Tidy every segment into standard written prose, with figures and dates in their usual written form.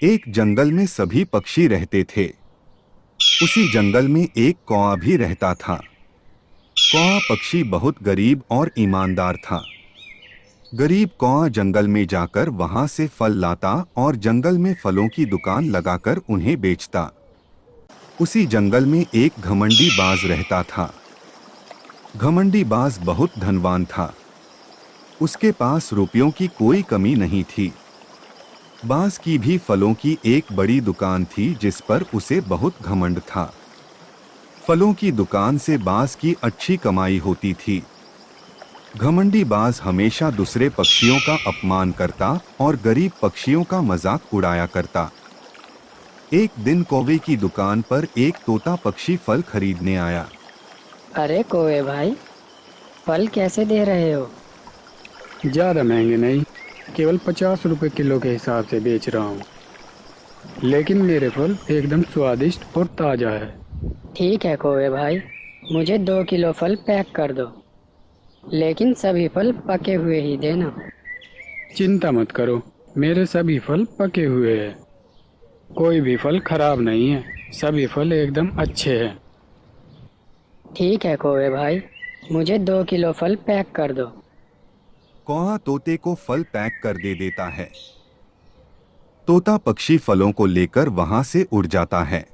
एक जंगल में सभी पक्षी रहते थे। उसी जंगल में एक कौआ भी रहता था। कौआ पक्षी बहुत गरीब और ईमानदार था। गरीब कौआ जंगल में जाकर वहां से फल लाता और जंगल में फलों की दुकान लगाकर उन्हें बेचता। उसी जंगल में एक घमंडी बाज रहता था। घमंडी बाज बहुत धनवान था। उसके पास रुपयों की कोई कमी नहीं थी। बाज की भी फलों की एक बड़ी दुकान थी जिस पर उसे बहुत घमंड था। फलों की दुकान से बाज की अच्छी कमाई होती थी। घमंडी बाज हमेशा दूसरे पक्षियों का अपमान करता और गरीब पक्षियों का मजाक उड़ाया करता। एक दिन कौवे की दुकान पर एक तोता पक्षी फल खरीदने आया। अरे कोए भाई, फल कैसे दे रहे हो? ज़्यादा महंगे नहीं, केवल 50 रुपए किलो के हिसाब से बेच रहा हूँ। लेकिन मेरे फल एकदम स्वादिष्ट और ताज़ा है। ठीक है कोए भाई, मुझे 2 किलो फल पैक कर दो, लेकिन सभी फल पके हुए ही देना। चिंता मत करो, मेरे सभी फल पके हुए हैं। कोई भी फल खराब नहीं है, सभी फल एकदम अच्छे हैं। ठीक है कोए भाई, मुझे 2 किलो फल पैक कर दो। कौवा तोते को फल पैक कर दे देता है। तोता पक्षी फलों को लेकर वहां से उड़ जाता है।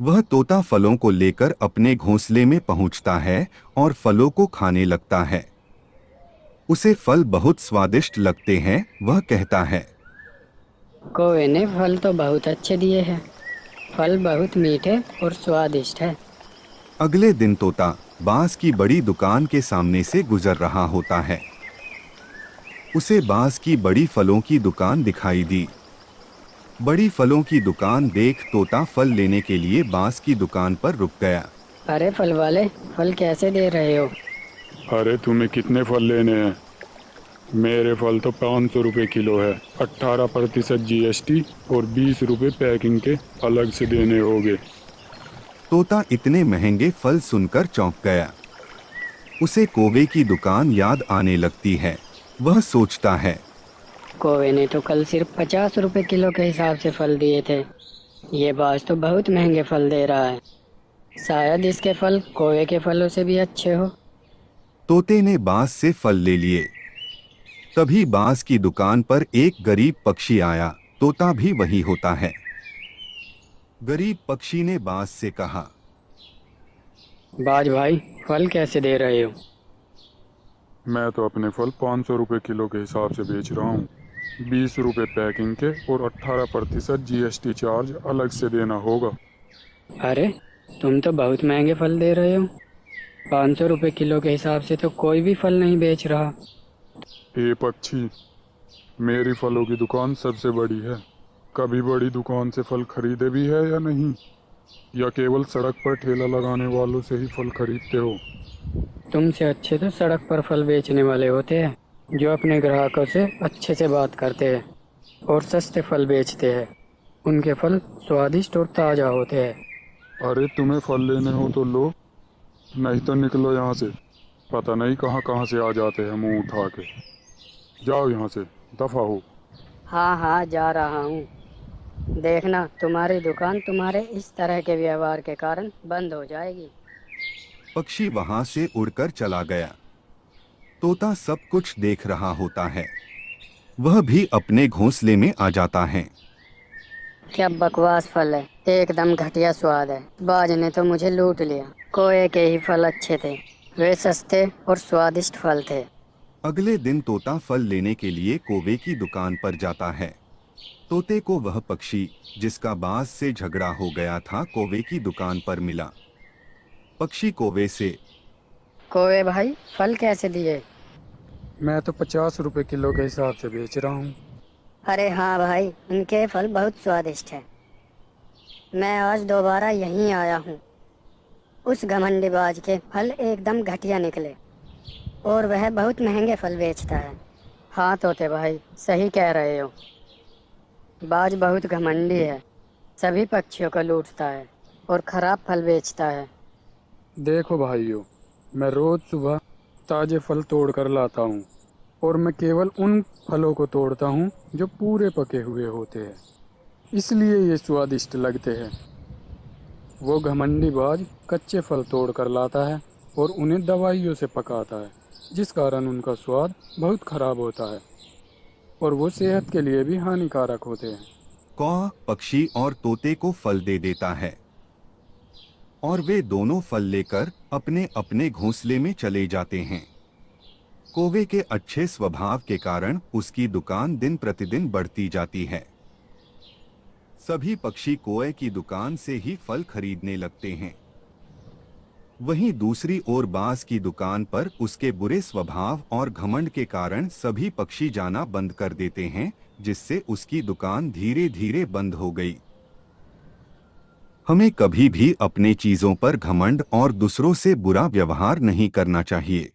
वह तोता फलों को लेकर अपने घोंसले में पहुंचता है और फलों को खाने लगता है। उसे फल बहुत स्वादिष्ट लगते हैं। वह कहता है, कोए ने फल तो बहुत अच्छे दिए हैं, फल बहुत मीठे और स्वादिष्ट है। अगले दिन तोता बांस की बड़ी दुकान के सामने से गुजर रहा होता है। उसे बांस की बड़ी फलों की दुकान दिखाई दी। बड़ी फलों की दुकान देख तोता फल लेने के लिए बांस की दुकान पर रुक गया। अरे फल वाले, फल कैसे दे रहे हो? अरे तुम्हें कितने फल लेने हैं? मेरे फल तो 500 रुपए किलो है। 18% GST और 20 रुपए पैकिंग के अलग से देने होंगे। तोता इतने महंगे फल सुनकर चौंक गया। उसे कौवे की दुकान याद आने लगती है। वह सोचता है, कोए ने तो कल सिर्फ 50 रुपए किलो के हिसाब से फल दिए थे। ये बाज तो बहुत महंगे फल दे रहा है। शायद इसके फल कोए के फलों से भी अच्छे हो। तोते ने बांस से फल ले लिए। तभी बांस की दुकान पर एक गरीब पक्षी आया। तोता भी वही होता है। गरीब पक्षी ने बांस से कहा, बाज भाई, फल कैसे दे रहे हो? मैं तो अपने फल 500 रुपए किलो के हिसाब से बेच रहा हूँ। 20 रुपए पैकिंग के और 18% GST चार्ज अलग से देना होगा। अरे तुम तो बहुत महंगे फल दे रहे हो। 500 रुपए किलो के हिसाब से तो कोई भी फल नहीं बेच रहा। ये पक्षी, मेरी फलों की दुकान सबसे बड़ी है। कभी बड़ी दुकान से फल खरीदे भी है या नहीं? या केवल सड़क पर ठेला लगाने वालों से ही फल खरीदते हो? तुमसे अच्छे तो सड़क पर फल बेचने वाले होते हैं, जो अपने ग्राहकों से अच्छे से बात करते हैं और सस्ते फल बेचते हैं। उनके फल स्वादिष्ट और ताज़ा होते हैं। अरे तुम्हें फल लेने हो तो लो, नहीं तो निकलो यहाँ से। पता नहीं कहाँ कहाँ से आ जाते हैं मुंह उठा के। जाओ यहाँ से, दफा हो। हाँ हाँ, जा रहा हूँ। देखना, तुम्हारी दुकान तुम्हारे इस तरह के व्यवहार के कारण बंद हो जाएगी। पक्षी वहां से उड़कर चला गया। तोता सब कुछ देख रहा होता है। वह भी अपने घोंसले में आ जाता है। क्या बकवास फल है, एकदम घटिया स्वाद है। बाज ने तो मुझे लूट लिया। कोए के ही फल अच्छे थे, वे सस्ते और स्वादिष्ट फल थे। अगले दिन तोता फल लेने के लिए कौवे की दुकान पर जाता है। तोते को वह पक्षी जिसका बाज से झगड़ा हो गया था कौवे की दुकान पर मिला। पक्षी कौवे से, कोए भाई, फल कैसे दिए? मैं तो 50 रुपए किलो के हिसाब से बेच रहा हूँ। अरे हाँ भाई, उनके फल बहुत स्वादिष्ट हैं। मैं आज दोबारा यहीं आया हूँ। उस घमंडीबाज के फल एकदम घटिया निकले और वह बहुत महंगे फल बेचता है। हाँ तोते भाई, सही कह रहे हो। बाज बहुत घमंडी है, सभी पक्षियों को लूटता है और खराब फल बेचता है। देखो भाइयों, मैं रोज सुबह ताजे फल तोड़ कर लाता हूँ और मैं केवल उन फलों को तोड़ता हूँ जो पूरे पके हुए होते हैं, इसलिए ये स्वादिष्ट लगते हैं। वो घमंडी बाज कच्चे फल तोड़ कर लाता है और उन्हें दवाइयों से पकाता है, जिस कारण उनका स्वाद बहुत खराब होता है और वो सेहत के लिए भी हानिकारक होते हैं। कौआ पक्षी और तोते को फल दे देता है और वे दोनों फल लेकर अपने अपने घोंसले में चले जाते हैं। कौवे के अच्छे स्वभाव के कारण उसकी दुकान दिन प्रतिदिन बढ़ती जाती है। सभी पक्षी कौवे की दुकान से ही फल खरीदने लगते हैं। वहीं दूसरी ओर बाज की दुकान पर उसके बुरे स्वभाव और घमंड के कारण सभी पक्षी जाना बंद कर देते हैं, जिससे उसकी दुकान धीरे धीरे बंद हो गई। हमें कभी भी अपने चीजों पर घमंड और दूसरों से बुरा व्यवहार नहीं करना चाहिए।